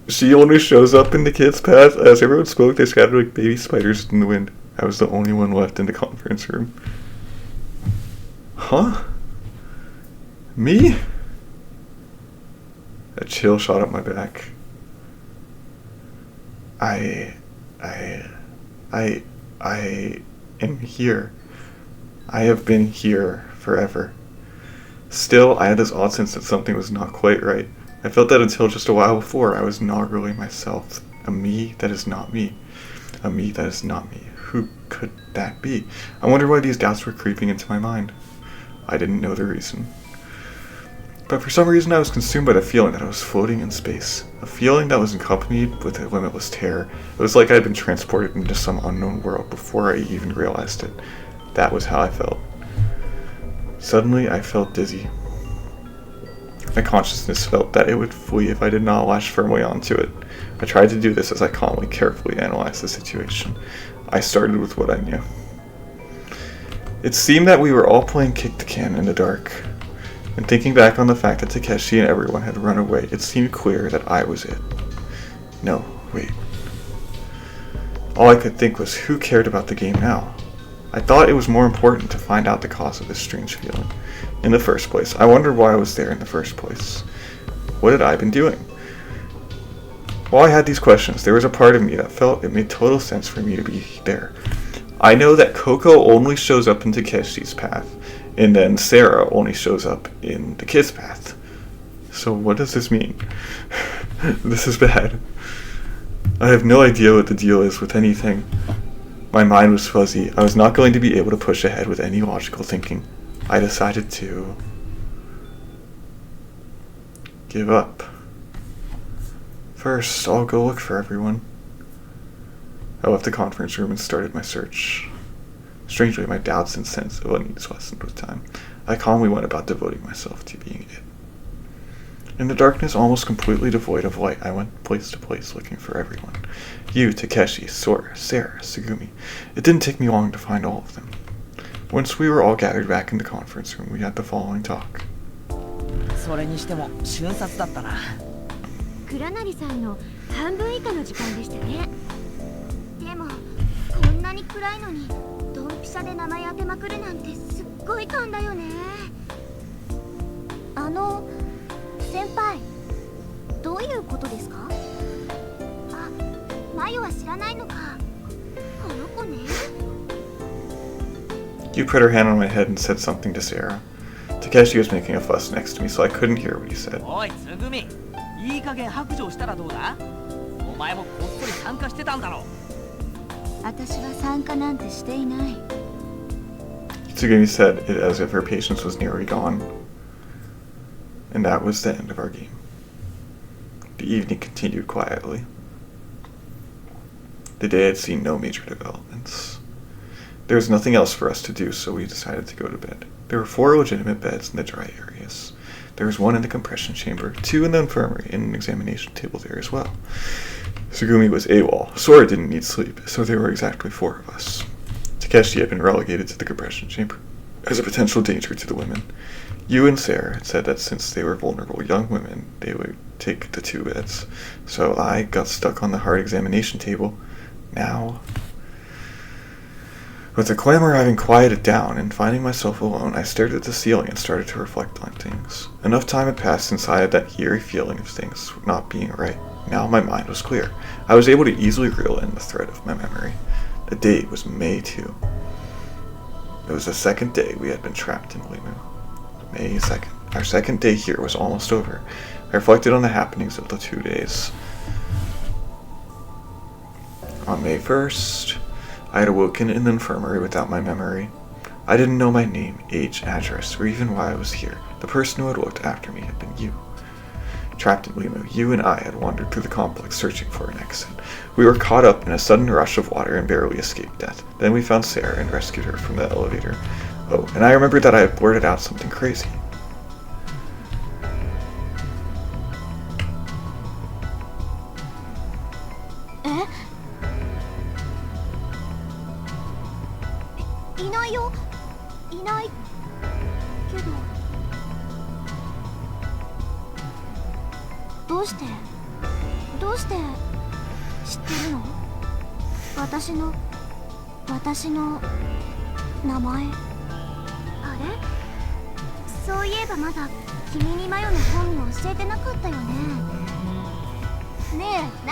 She only shows up in the kids' path. As everyone spoke, they scattered like baby spiders in the wind. I was the only one left in the conference room. Huh? Me? A chill shot up my back. I am here. I have been here forever. Still, I had this odd sense that something was not quite right. I felt that until just a while before. I was not really myself. A me that is not me. A me that is not me. Who could that be? I wondered why these doubts were creeping into my mind. I didn't know the reason. But for some reason I was consumed by the feeling that I was floating in space. A feeling that was accompanied with a limitless terror. It was like I had been transported into some unknown world before I even realized it. That was how I felt. Suddenly I felt dizzy. My consciousness felt that it would flee if I did not latch firmly onto it. I tried to do this as I calmly, carefully analyzed the situation. I started with what I knew. It seemed that we were all playing kick the can in the dark. And thinking back on the fact that Takeshi and everyone had run away, it seemed clear that I was it. No, wait. All I could think was, who cared about the game now? I thought it was more important to find out the cause of this strange feeling. In the first place, I wondered why I was there in the first place. What had I been doing? While I had these questions, there was a part of me that felt it made total sense for me to be there. I know that Coco only shows up in Takeshi's path, and then Sarah only shows up in the kid's path. So what does this mean? This is bad. I have no idea what the deal is with anything. My mind was fuzzy. I was not going to be able to push ahead with any logical thinking. I decided to give up. First, I'll go look for everyone. I left the conference room and started my search. Strangely, my doubts and sense of unease lessened with time. I calmly went about devoting myself to being it. In the darkness, almost completely devoid of light, I went place to place looking for everyone. You, Takeshi, Sora, Sarah, Sugumi. It didn't take me long to find all of them. Once we were all gathered back in the conference room, we had the following talk. それにしても瞬殺だったな。倉成さんの半分以下の時間でしたね。でもこんなに暗いのにドンピシャで名前当てまくるなんてすっごい勘だよね。先輩、どういうことですか？あ、マヨは知らないのか。あの子ね。You put her hand on my head and said something to Sarah. Takeshi was making a fuss next to me, so I couldn't hear what he said. おいつぐみ、いい加減白状したらどうだ？お前もこっそり参加してたんだろ。私は参加なんてしていない。Tsugumi said it as if her patience was nearly gone. And that was the end of our game. The evening continued quietly. The day had seen no major developments. There was nothing else for us to do, so we decided to go to bed. There were 4 legitimate beds in the dry areas. There was 1 in the compression chamber, 2 in the infirmary, and an examination table there as well. Tsugumi was AWOL. Sora didn't need sleep, so there were exactly 4 of us. Takeshi had been relegated to the compression chamber as a potential danger to the women. You and Sarah had said that since they were vulnerable young women, they would take the 2 beds. So I got stuck on the hard examination table. Now, with the clamor having quieted down and finding myself alone, I stared at the ceiling and started to reflect on things. Enough time had passed since I had that eerie feeling of things not being right. Now my mind was clear. I was able to easily reel in the thread of my memory. The date was May 2. It was the second day we had been trapped in Limu. May 2nd. Our second day here was almost over. I reflected on the happenings of the 2 days. On May 1st, I had awoken in the infirmary without my memory. I didn't know my name, age, address, or even why I was here. The person who had looked after me had been you. Trapped in Limu, you and I had wandered through the complex searching for an exit. We were caught up in a sudden rush of water and barely escaped death. Then we found Sarah and rescued her from the elevator. Oh, and I remembered that I had blurted out something crazy. Eh? いないよ。いないけど。どうして知ってるの？私の名前。あれ？そういえばまだ君にマヨの本名教えてなかったよね。ねえ、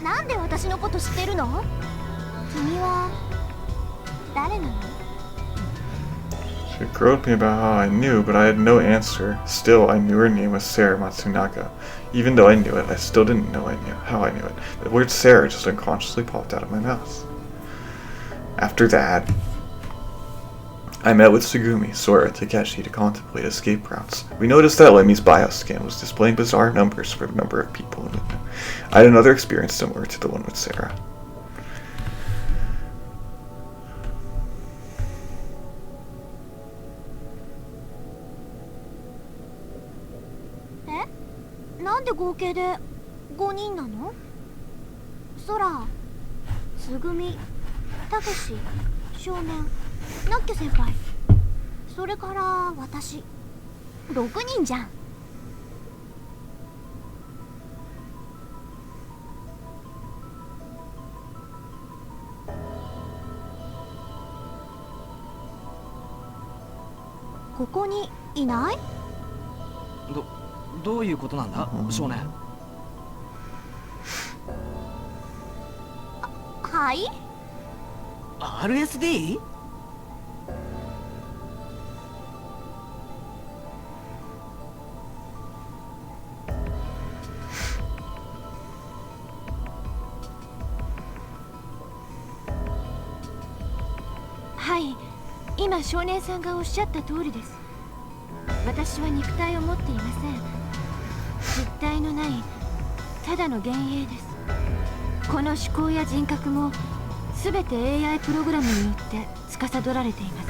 なんで私のこと知ってるの？君は誰なの？ She groped me about how I knew, but I had no answer. Still, I knew her name was Sarah Matsunaga. Even though I knew it, I still didn't know how I knew it. The word Sarah just unconsciously popped out of my mouth. After that, I met with Tsugumi, Sora, Takeshi to contemplate escape routes. We noticed that Lemmy's bioscan was displaying bizarre numbers for the number of people in it. I had another experience similar to the one with Sarah. Eh? なんで合計で5人なの？ソラ、つぐみ、たけし、少年、ナッキョ先輩、それから私、6人じゃん。ここにいない？どういうことなんだ、少年。はい？ RSD？ はい、今少年さんがおっしゃった通りです。私は肉体を持っていません。実体のないただの幻影です。この思考や人格も全て AI プログラムによって司られています。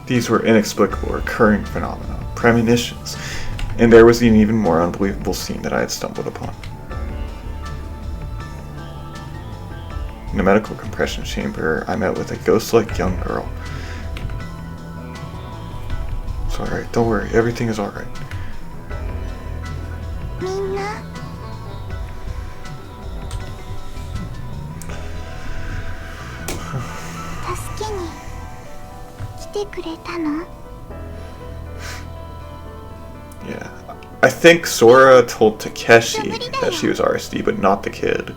These were inexplicable, recurring phenomena, premonitions, and there was an even more unbelievable scene that I had stumbled upon. In a medical compression chamber, I met with a ghost-like young girl. It's alright, don't worry, everything is alright. みんな、に来てくれたの？ Yeah. I think Sora told Takeshi that she was RSD, but not the kid.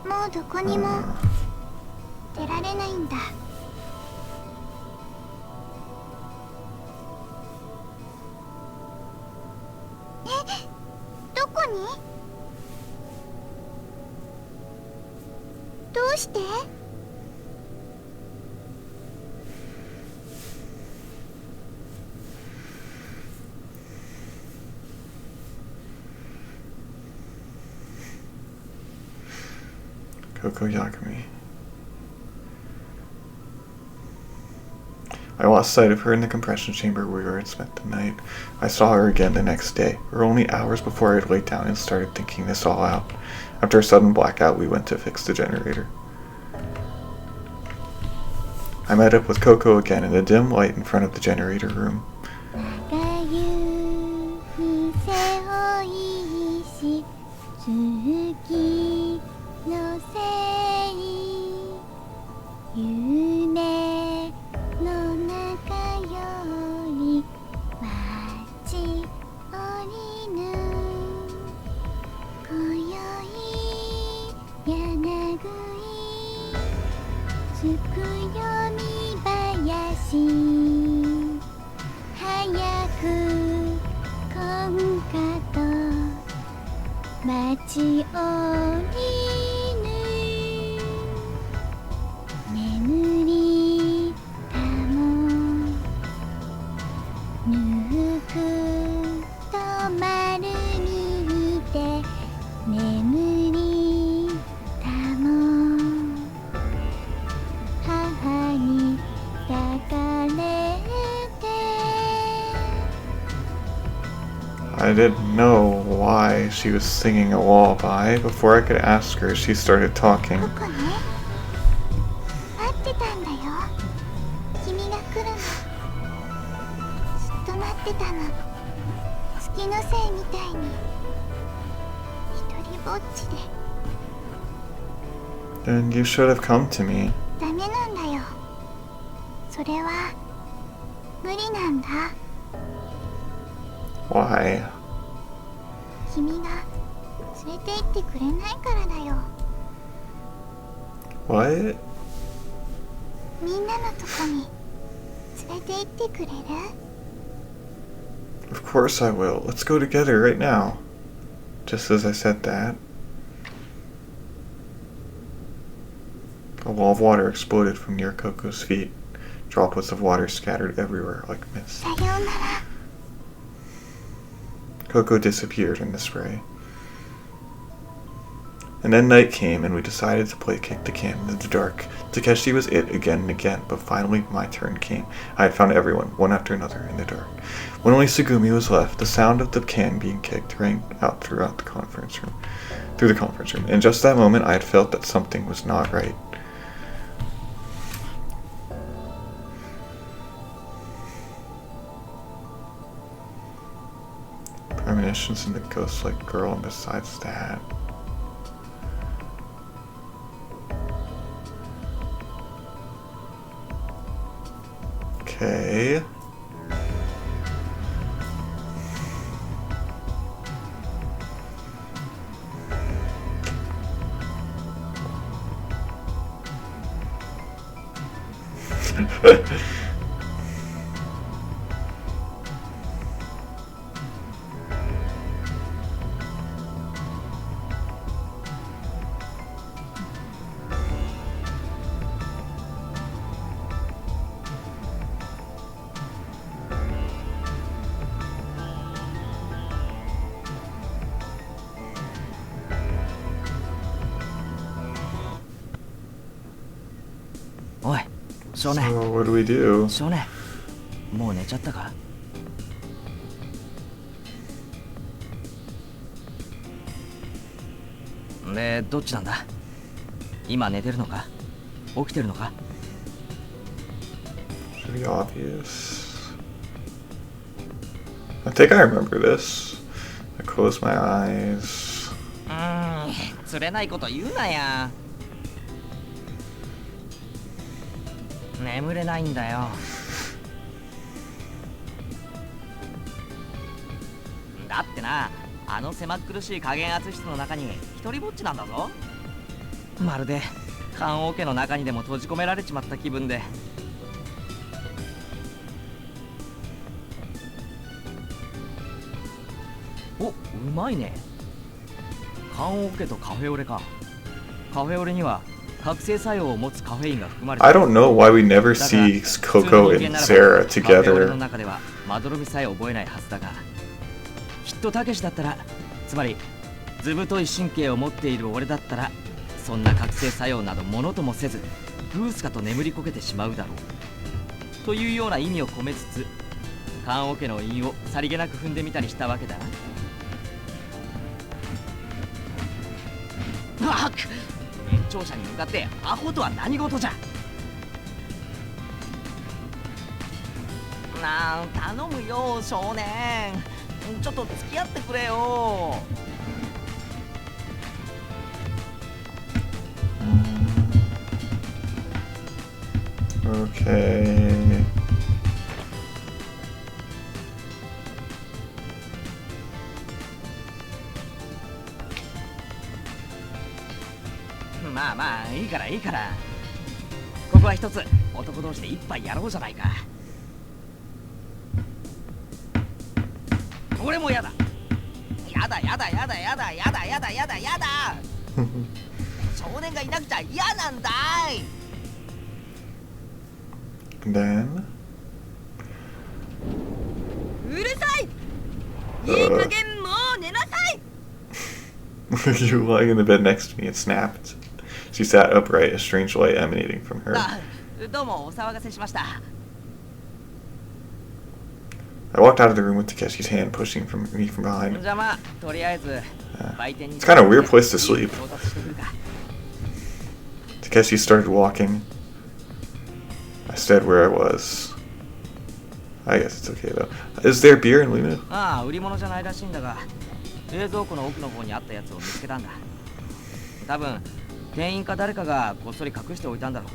もうどこにも出られないんだ。どこに？どうして？Coco Yakumi. I lost sight of her in the compression chamber where we had spent the night. I saw her again the next day, or only hours before I had laid down and started thinking this all out. After a sudden blackout, we went to fix the generator. I met up with Coco again in the dim light in front of the generator room. I didn't know why she was singing a lullaby. Before I could ask her, she started talking. ここね、待ってたんだよ。君が来るの。ずっと待ってたの。月のせいみたいに。一人ぼっちで。Then you should have come to me. ダメなんだよ。それは無理なんだ。Why? 君が連れて行ってくれないからだよ。What? みんなのとこに連れて行ってくれる？ Of course I will. Let's go together right now. Just as I said that, a wall of water exploded from near Coco's feet. Droplets of water scattered everywhere like mist. さようなら。Coco disappeared in the spray. And then night came and we decided to play kick the can in the dark. Takeshi was it again and again, but finally my turn came. I had found everyone, one after another, in the dark. When only Sugumi was left, the sound of the can being kicked rang out through the conference room. In just that moment, I had felt that something was not right. Premonitions in the ghost-like girl, and besides that... Okay... So what do we do? 少年、もう寝ちゃったか？で、どっちなんだ？今寝てるのか？起きてるのか？ Should be obvious. I think I remember this. I close my eyes. 釣れないこと言うなや。眠れないんだよ。だってな、あの狭っ苦しい加減圧室の中に一人ぼっちなんだぞ。まるで棺桶の中にでも閉じ込められちまった気分で。お、うまいね。棺桶とカフェオレか。カフェオレには覚醒作用を持つカフェインが含まれてい I る。 don't know why we never see Coco and Sarah カフェオレ together. の中ではまどろみさえ覚えないはずだが、きっとたけしだったら、つまり図太い神経を持っている俺だったら、そんな覚醒作用などものともせずグースカと眠りこけてしまうだろうというような意味を込めつつ、棺桶の韻をさりげなく踏んでみたりしたわけだ。あっ、年長者に向かってアホとは何事じゃ。なん頼むよ少年、ちょっと付き合ってくれよ。Okay. まあまあいいからいいから、ここは一つ男同士で一杯やろうじゃないか。俺もやだ。やだやだやだやだやだやだやだやだ少年がいなくちゃ嫌なんだい。 And then うるさい、いい加減もう寝なさい。 you were lying in the bed next to me and snapped. She sat upright, a strange light emanating from her. どうもお騒がせしました。 I walked out of the room with Takeshi's hand pushing me from behind. じゃあまあとりあえず売店に It's kind of a weird place to sleep. 到達してくるか。 Takeshi started walking. I stayed where I was. I guess it's okay though. Is there beer in Luna? ああ、売り物じゃないらしいんだが、冷蔵庫の奥の方にあったやつを見つけたんだ。多分店員か誰かがこっそり隠しておいたんだろ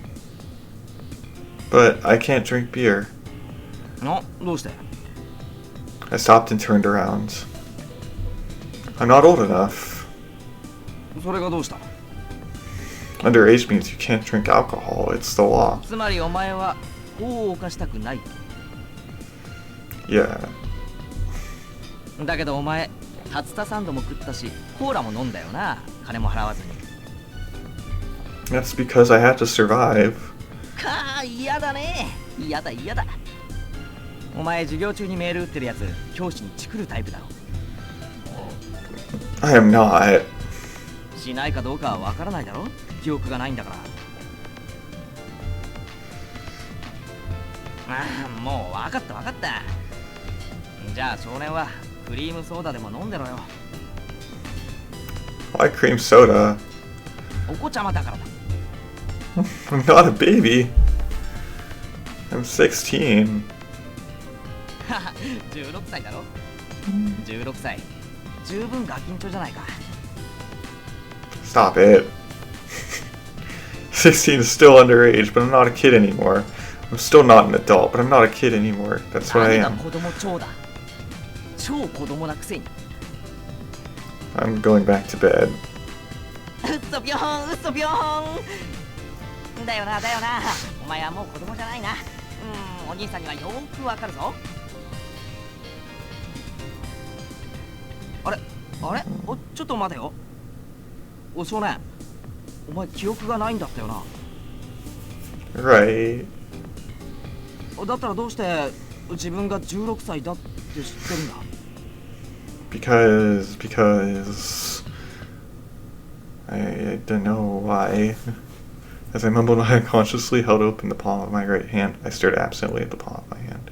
う。 But I can't drink beer. どうして？ I stopped and turned around. I'm not old enough. それがどうした？ Underage means you can't drink alcohol. It's the law. つまりお前は法を犯したくない。 Yeah. だけどお前、竜田サンドも食ったし、コーラも飲んだよな。金も払わずに。 That's because I had to survive. かあ、嫌だね。嫌だ嫌だ。お前授業中にメール打ってるやつ、教師にチクるタイプだろ。 I am not. しないかどうかはわからないだろ。記憶がないんだから。ああ、もうわかったわかった。じゃあ少年はクリームソーダでも飲んでろよ。 Why cream soda? お子ちゃまだからだ。 I'm not a baby. I'm 16. 16歳だろ。16歳。十分ガキンチョじゃないか。 Stop it. 16 is still underage, but I'm not a kid anymore. I'm still not an adult, but I'm not a kid anymore. That's what I 何が am. 子供超だ。超子供なくせに。 I'm going back to bed. うっそびょーんうっそびょーん。だよなだよな。お前はもう子供じゃないな。お兄さんにはよーくわかるぞ。あれあれ、お、ちょっと待てよ。お少年、お前記憶がないんだったよな。 Right. だったらどうして自分が16歳だって知ってるんだ。 Because I don't know why. As I mumbled, I unconsciously held open the palm of my right hand. I stared absently at the palm of my hand.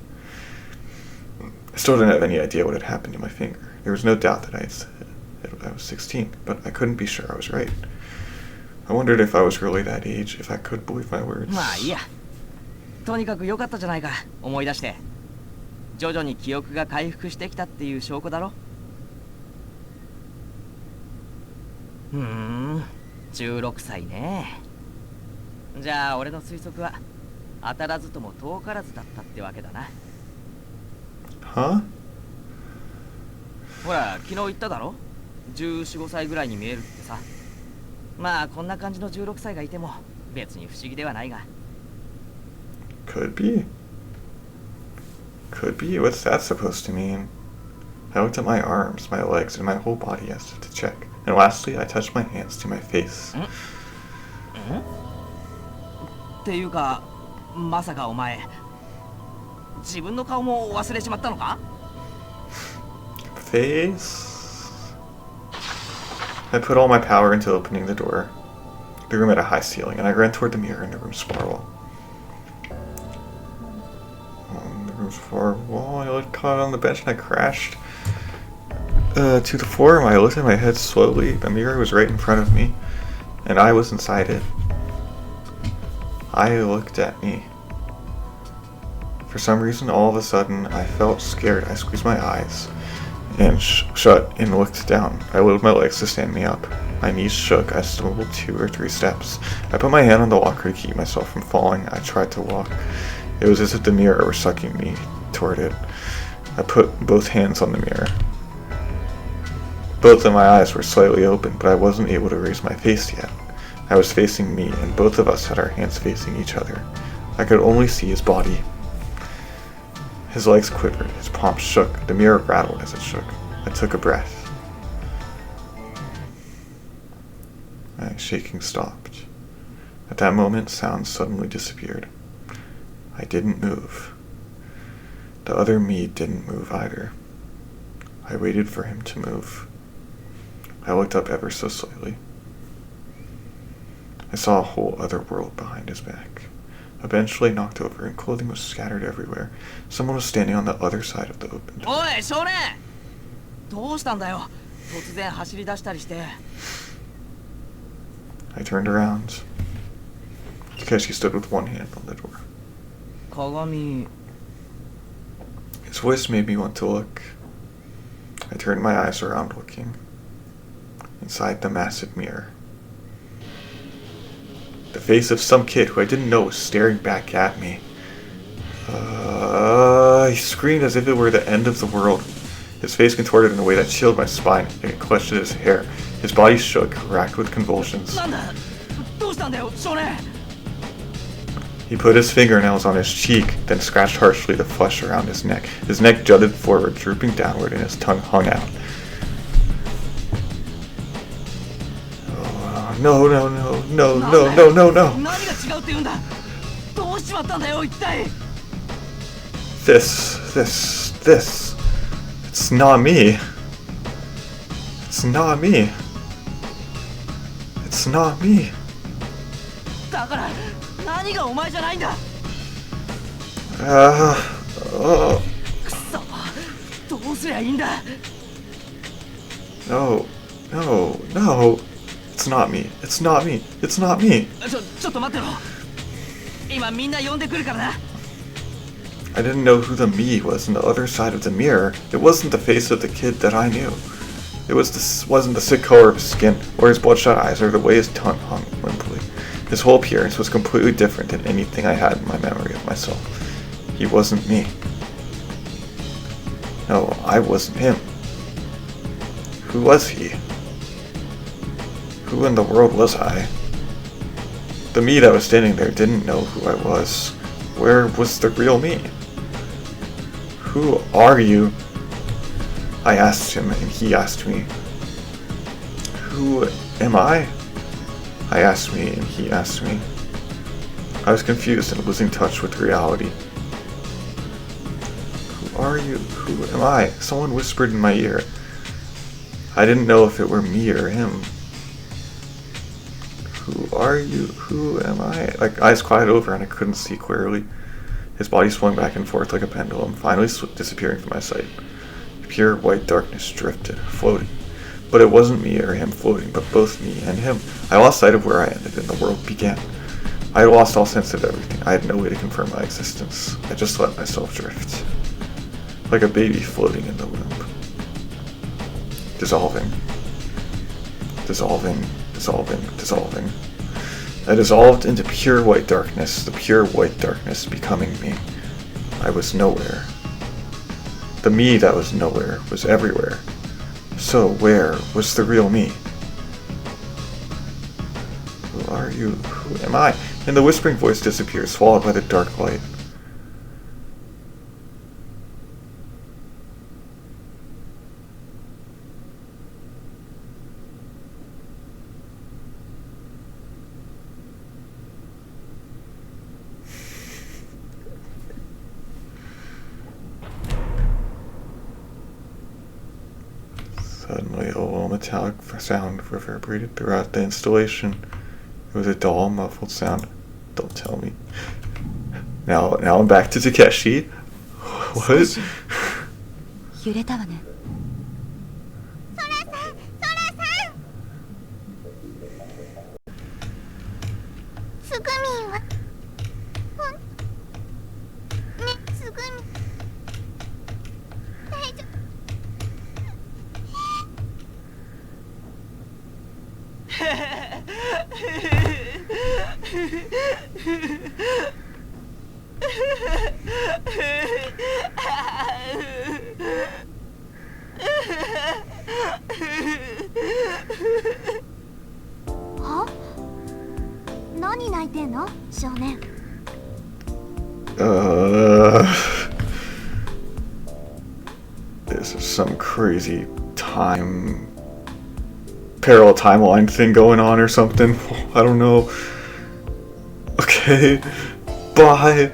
I still didn't have any idea what had happened to my finger. There was no doubt that I had said I was 16, but I couldn't be sure I was right. I wondered if I was really that age, if I could believe my words. まあいいや。とにかく良かったじゃないか。思い出して徐々に記憶が回復してきたっていう証拠だろ。16歳ね。じゃあ俺の推測は当たらずとも遠からずだったってわけだな。 Huh? ほら昨日言っただろ、14、15歳ぐらいに見えるってさ。まあこんな感じの16歳がいても別に不思議ではないが。 Could be. Could be. What's that supposed to mean? I looked at my arms, my legs, and my whole body as if to check. And lastly, I touched my hands to my face. っていうか、まさかお前自分の顔も忘れちまったのか？ Face? I put all my power into opening the door. The room had a high ceiling, and I ran toward the mirror in the room's far wall. On the room's far wall, I got caught on the bench and I crashed to the floor. I lifted my head slowly. The mirror was right in front of me, and I was inside it. I looked at me. For some reason, all of a sudden, I felt scared. I squeezed my eyes and shut and looked down. I lowered my legs to stand me up. My knees shook. I stumbled 2 or 3 steps. I put my hand on the locker to keep myself from falling. I tried to walk. It was as if the mirror were sucking me toward it. I put both hands on the mirror. Both of my eyes were slightly open, but I wasn't able to raise my face yet. I was facing me, and both of us had our hands facing each other. I could only see his body. His legs quivered, his palms shook, the mirror rattled as it shook. I took a breath. My shaking stopped. At that moment, sound suddenly disappeared. I didn't move. The other me didn't move either. I waited for him to move. I looked up ever so slightly. I saw a whole other world behind his back. A bench lay knocked over and clothing was scattered everywhere. Someone was standing on the other side of the open door. おい少年、どうしたんだよ、突然走り出したりして。 I turned around. Takeshi stood with one hand on the door. 鏡。 His voice made me want to look. I turned my eyes around looking. Inside the massive mirror, the face of some kid who I didn't know was staring back at me. He screamed as if it were the end of the world. His face contorted in a way that chilled my spine, and it clutched at his hair. His body shook, racked with convulsions. なんだ、どうしたんだよ少年。 He put his fingernails on his cheek, then scratched harshly the flesh around his neck. His neck jutted forward, drooping downward, and his tongue hung out. No, no, no, no, no, no, no, no. 何が違うって言うんだ。どうしちまったんだよ一体。 This. It's not me. It's not me. It's not me. だから何がお前じゃないんだ。くそ、どうすりゃいいんだ。 No, no, no. It's not me. It's not me. It's not me. ちょっと待ってろ。今みんな呼んでくるからな。 I didn't know who the me was on the other side of the mirror. It wasn't the face of the kid that I knew. It wasn't the sick color of his skin, or his bloodshot eyes, or the way his tongue hung limply. His whole appearance was completely different than anything I had in my memory of myself. He wasn't me. No, I wasn't him. Who was he? Who in the world was I? The me that was standing there didn't know who I was. Where was the real me? Who are you? I asked him, and he asked me. Who am I? I asked me, and he asked me. I was confused and losing touch with reality. Who are you? Who am I? Someone whispered in my ear. I didn't know if it were me or him. Who are you? Who am I? Like, eyes clouded over and I couldn't see clearly. His body swung back and forth like a pendulum, finally disappearing from my sight. Pure white darkness drifted, floating. But it wasn't me or him floating, but both me and him. I lost sight of where I ended and the world began. I had lost all sense of everything. I had no way to confirm my existence. I just let myself drift. Like a baby floating in the womb. Dissolving. Dissolving. Dissolving. Dissolving. I dissolved into pure white darkness, the pure white darkness becoming me. I was nowhere. The me that was nowhere was everywhere. So where was the real me? Who are you? Who am I? And the whispering voice disappears, swallowed by the dark light. Suddenly, a low metallic sound reverberated throughout the installation. It was a dull, muffled sound. Don't tell me. Now I'm back to Takeshi. What? 揺れたわね。すぐみんはね、すぐみ大丈夫。は？何泣いてんの、少年。This is some crazy parallel timeline thing going on or something. I don't know. Okay, bye.